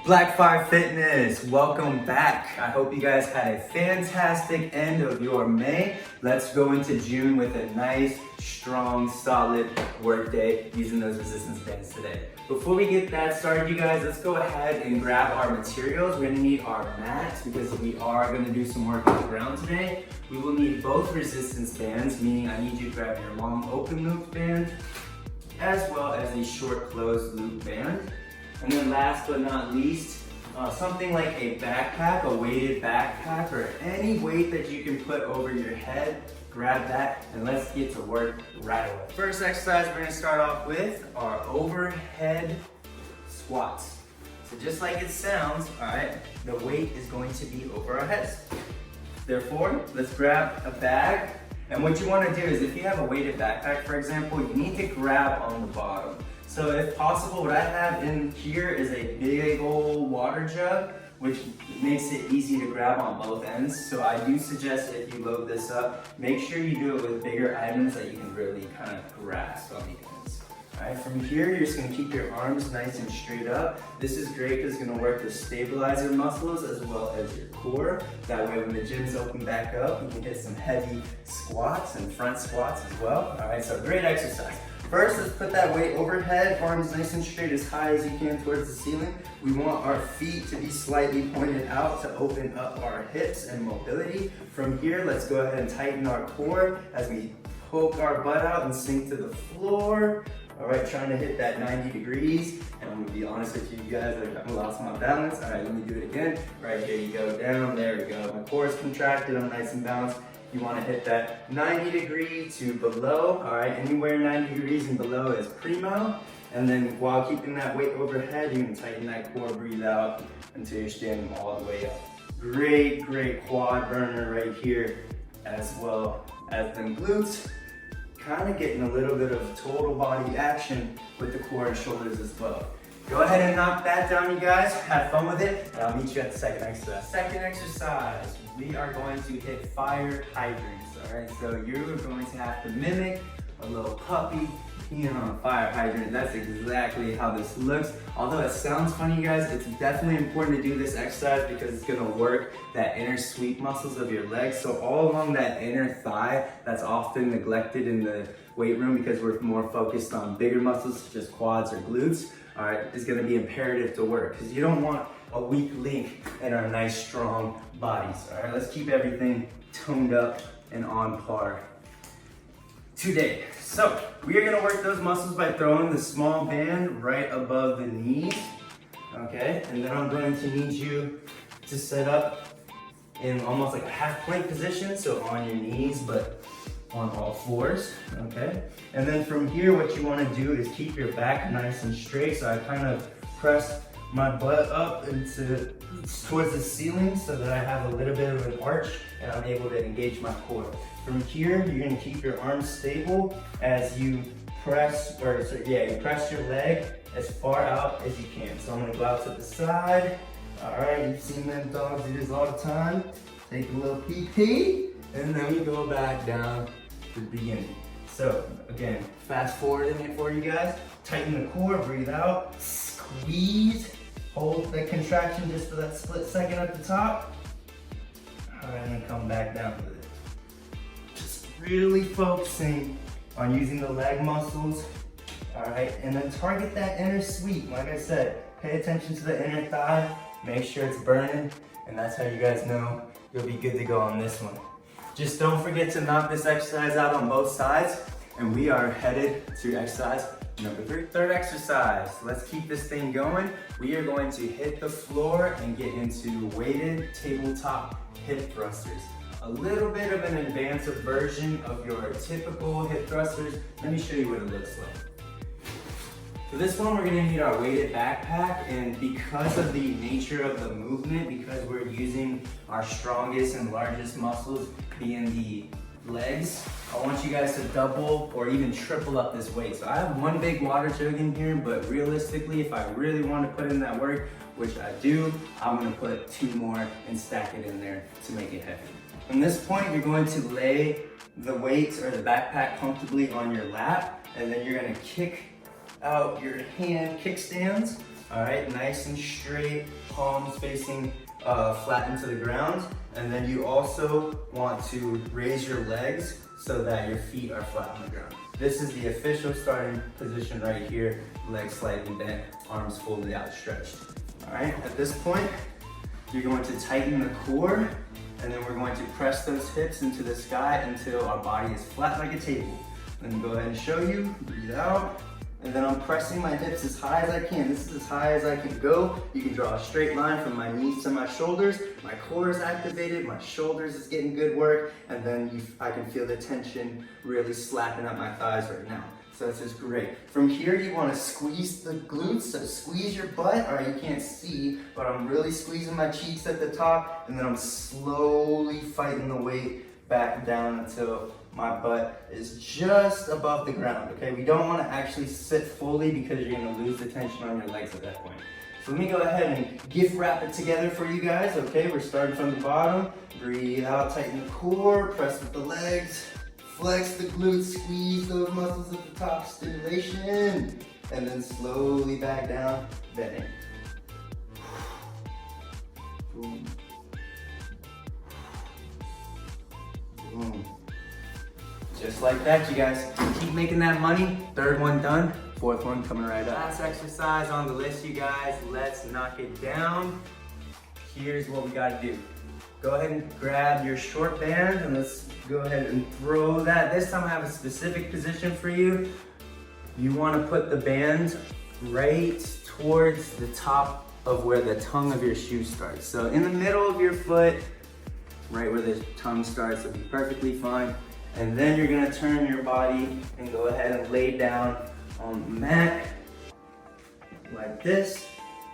BlackFire Fitness, welcome back. I hope you guys had a fantastic end of your May. Let's go into June with a nice, strong, solid work day using those resistance bands today. Before we get that started, you guys, let's go ahead and grab our materials. We're gonna need our mats because we are gonna do some work on the ground today. We will need both resistance bands, meaning I need you to grab your long open loop band as well as a short closed loop band. And then last but not least, something like a backpack, a weighted backpack, or any weight that you can put over your head. Grab that and let's get to work right away. First exercise we're gonna start off with are overhead squats. So just like it sounds, all right, the weight is going to be over our heads. Therefore, let's grab a bag. And what you wanna do is if you have a weighted backpack, for example, you need to grab on the bottom. So if possible, what I have in here is a big old water jug, which makes it easy to grab on both ends. So I do suggest if you load this up, make sure you do it with bigger items that you can really kind of grasp on the ends. All right, from here, you're just gonna keep your arms nice and straight up. This is great because it's gonna work to stabilize your muscles as well as your core. That way when the gyms open back up, you can get some heavy squats and front squats as well. All right, so great exercise. First, let's put that weight overhead, arms nice and straight as high as you can towards the ceiling. We want our feet to be slightly pointed out to open up our hips and mobility. From here, let's go ahead and tighten our core as we poke our butt out and sink to the floor. All right, trying to hit that 90 degrees. And I'm gonna be honest with you guys, I lost my balance. All right, let me do it again. Right, here you go, down, there we go. My core is contracted, I'm nice and balanced. You want to hit that 90 degree to below, all right? Anywhere 90 degrees and below is primo. And then while keeping that weight overhead, you can tighten that core, breathe out until you're standing all the way up. Great, great quad burner right here, as well as them glutes. Kind of getting a little bit of total body action with the core and shoulders as well. Go ahead and knock that down, you guys. Have fun with it, and I'll meet you at the second exercise. Second exercise, we are going to hit fire hydrants, all right? So you're going to have to mimic a little puppy peeing on a fire hydrant. That's exactly how this looks. Although it sounds funny, you guys, it's definitely important to do this exercise because it's gonna work that inner sweep muscles of your legs. So all along that inner thigh, that's often neglected in the weight room because we're more focused on bigger muscles such as quads or glutes. All right, is gonna be imperative to work because you don't want a weak link in our nice strong bodies. All right, let's keep everything toned up and on par today. So we are gonna work those muscles by throwing the small band right above the knees, okay? And then I'm going to need you to set up in almost like a half plank position, so on your knees, but on all fours, okay? And then from here, what you wanna do is keep your back nice and straight. So I kind of press my butt up towards the ceiling so that I have a little bit of an arch and I'm able to engage my core. From here, you're gonna keep your arms stable as you press, you press your leg as far out as you can. So I'm gonna go out to the side. All right, you've seen them dogs do this all the time. Take a little pee-pee, and then we go back down to the beginning. So again, fast forwarding it for you guys. Tighten the core, breathe out, squeeze, hold that contraction just for that split second at the top. All right, and then come back down with it. Just really focusing on using the leg muscles. All right, and then target that inner sweep. Like I said, pay attention to the inner thigh, make sure it's burning, and that's how you guys know you'll be good to go on this one. Just don't forget to knock this exercise out on both sides, and we are headed to exercise number 3. Third exercise, let's keep this thing going. We are going to hit the floor and get into weighted tabletop hip thrusters. A little bit of an advanced version of your typical hip thrusters. Let me show you what it looks like. For this one, we're gonna need our weighted backpack, and because of the nature of the movement, because we're using our strongest and largest muscles being the legs, I want you guys to double or even triple up this weight. So I have one big water jug in here, but realistically, if I really want to put in that work, which I do, I'm gonna put 2 more and stack it in there to make it heavy. From this point, you're going to lay the weights or the backpack comfortably on your lap, and then you're gonna kick out your hand kickstands All right, nice and straight, palms facing flat into the ground. And then you also want to raise your legs so that your feet are flat on the ground. This is the official starting position right here. Legs slightly bent, arms fully outstretched. All right, at this point, you're going to tighten the core, and then we're going to press those hips into the sky until our body is flat like a table. Let me go ahead and show you. Breathe out. And then I'm pressing my hips as high as I can. This is as high as I can go. You can draw a straight line from my knees to my shoulders. My core is activated, my shoulders is getting good work, and then I can feel the tension really slapping up my thighs right now. So this is great. From here, you want to squeeze the glutes, so squeeze your butt. All right, you can't see, but I'm really squeezing my cheeks at the top, and then I'm slowly fighting the weight back down until my butt is just above the ground, okay? We don't want to actually sit fully because you're going to lose the tension on your legs at that point. So let me go ahead and gift wrap it together for you guys, okay? We're starting from the bottom. Breathe out, tighten the core, press with the legs, flex the glutes, squeeze those muscles at the top, stimulation, and then slowly back down, bending. Boom. Boom. Just like that, you guys. Keep making that money. Third one done. Fourth one coming right up. Last exercise on the list, you guys. Let's knock it down. Here's what we gotta do. Go ahead and grab your short band and let's go ahead and throw that. This time I have a specific position for you. You wanna put the band right towards the top of where the tongue of your shoe starts. So in the middle of your foot, right where the tongue starts, it'll be perfectly fine. And then you're gonna turn your body and go ahead and lay down on the mat like this.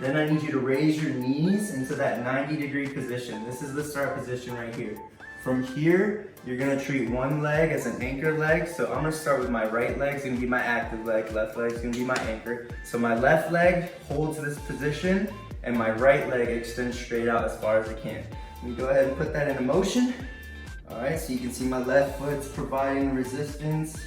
Then I need you to raise your knees into that 90-degree position. This is the start position right here. From here, you're gonna treat one leg as an anchor leg. So I'm gonna start with my right leg, it's gonna be my active leg, left leg is gonna be my anchor. So my left leg holds this position and my right leg extends straight out as far as it can. Let me go ahead and put that into motion. All right, so you can see my left foot's providing resistance,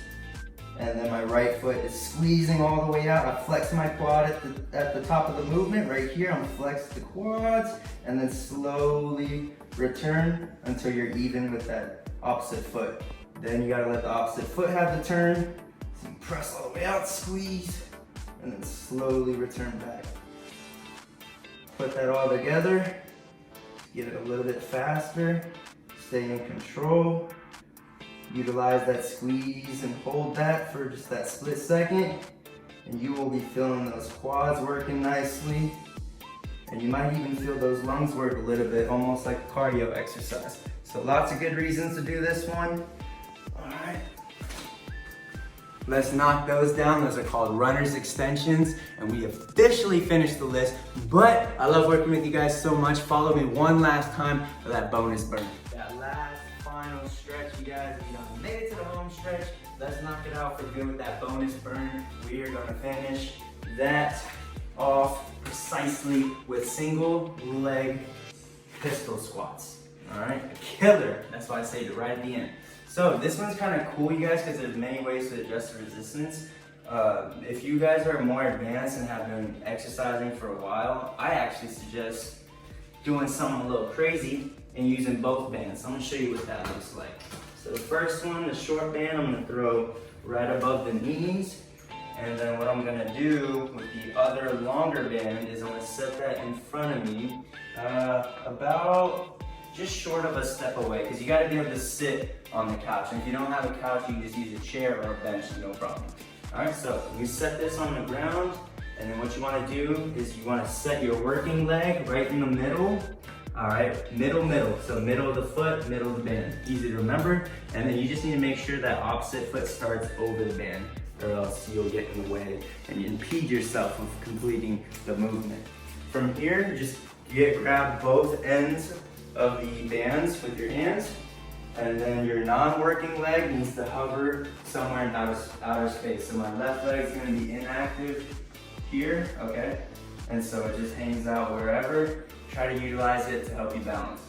and then my right foot is squeezing all the way out. I flex my quad at the top of the movement. Right here, I'm flex the quads, and then slowly return until you're even with that opposite foot. Then you gotta let the opposite foot have the turn. So you press all the way out, squeeze, and then slowly return back. Put that all together, get it a little bit faster. Stay in control. Utilize that squeeze and hold that for just that split second. And you will be feeling those quads working nicely. And you might even feel those lungs work a little bit, almost like a cardio exercise. So lots of good reasons to do this one. All right. Let's knock those down. Those are called runner's extensions. And we officially finished the list. But I love working with you guys so much. Follow me one last time for that bonus burn. Last final stretch, you guys. We done made it to the home stretch. Let's knock it out for good with that bonus burn. We are gonna finish that off precisely with single leg pistol squats. All right, a killer. That's why I saved it right at the end. So this one's kind of cool, you guys, because there's many ways to adjust the resistance. If you guys are more advanced and have been exercising for a while, I actually suggest doing something a little crazy and using both bands. I'm gonna show you what that looks like. So the first one, the short band, I'm gonna throw right above the knees. And then what I'm gonna do with the other longer band is I'm gonna set that in front of me, about just short of a step away, because you gotta be able to sit on the couch. And if you don't have a couch, you can just use a chair or a bench, no problem. All right, so you set this on the ground, and then what you wanna do is you wanna set your working leg right in the middle. All right, middle. So middle of the foot, middle of the band. Easy to remember. And then you just need to make sure that opposite foot starts over the band, or else you'll get in the way and you impede yourself with completing the movement. From here, just grab both ends of the bands with your hands, and then your non-working leg needs to hover somewhere in outer space. So my left leg is gonna be inactive here, okay? And so it just hangs out wherever. Try to utilize it to help you balance.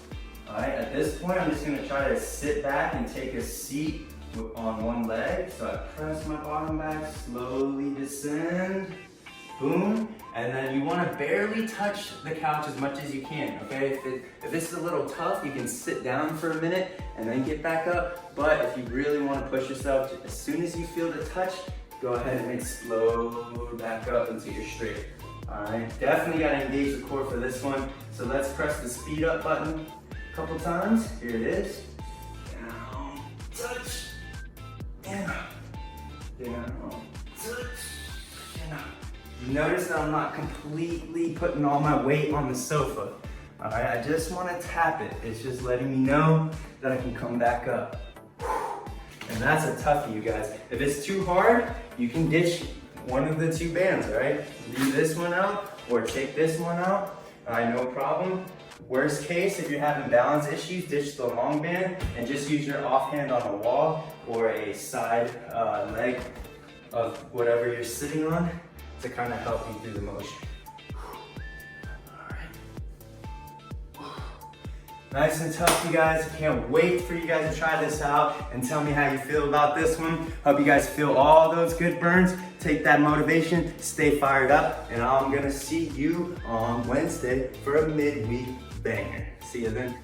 All right, at this point, I'm just gonna try to sit back and take a seat on one leg. So I press my bottom back, slowly descend, boom. And then you wanna barely touch the couch as much as you can, okay? If this is a little tough, you can sit down for a minute and then get back up. But if you really wanna push yourself, as soon as you feel the touch, go ahead and explode back up until you're straight. All right, definitely gotta engage the core for this one. So let's press the speed up button a couple times. Here it is. Down, touch, and up. Down, touch, and up. Notice that I'm not completely putting all my weight on the sofa. All right, I just wanna tap it. It's just letting me know that I can come back up. And that's a toughie, you guys. If it's too hard, you can ditch one of the two bands, all right? Leave this one out or take this one out, no problem. Worst case, if you're having balance issues, ditch the long band and just use your offhand on a wall or a side leg of whatever you're sitting on to kind of help you through the motion. Nice and tough, you guys. Can't wait for you guys to try this out and tell me how you feel about this one. Hope you guys feel all those good burns. Take that motivation, stay fired up, and I'm gonna see you on Wednesday for a midweek banger. See you then.